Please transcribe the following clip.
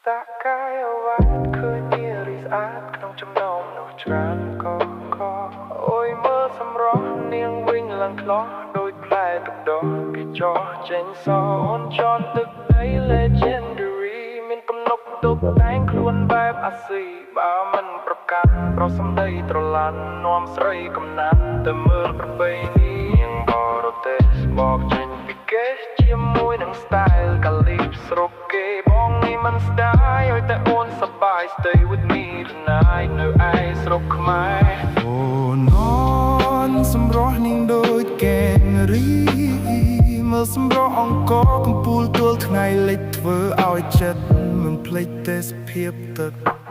តាកាយអ្វីឃើញនារីស្អាតក្នុងចំណោមនោះច្រើនក៏អូយមើលសម្រស់នាងវិញឡើងខ្លោះដូចផ្លែទឹកដោះពីចោះចេញសអូនជន់ទឹកដី legendary មានទំនុកទុកតែងខ្លួនបែបអាស៊ីបើមិនប្រកាន់ប្រសំដីត្រឡាន់នាំស្រីកំណាត់ទៅមើលប្របីនាងបរទេសបកចេញពីគេជាមួយនឹង style កាលីបស្រុកគេបងនេះមិនស្ដាយឲ្យតែអូនសប្បាយ stay with me tonight នៅឯស្រុកខ្មែរអូនសម្រស់នាងដូចកេងរីមើលសម្រស់អង្គរកំពូលទួលថ្ងៃលិចធ្វើឲ្យចិត្តមិនភ្លេចទេសភាពទឹក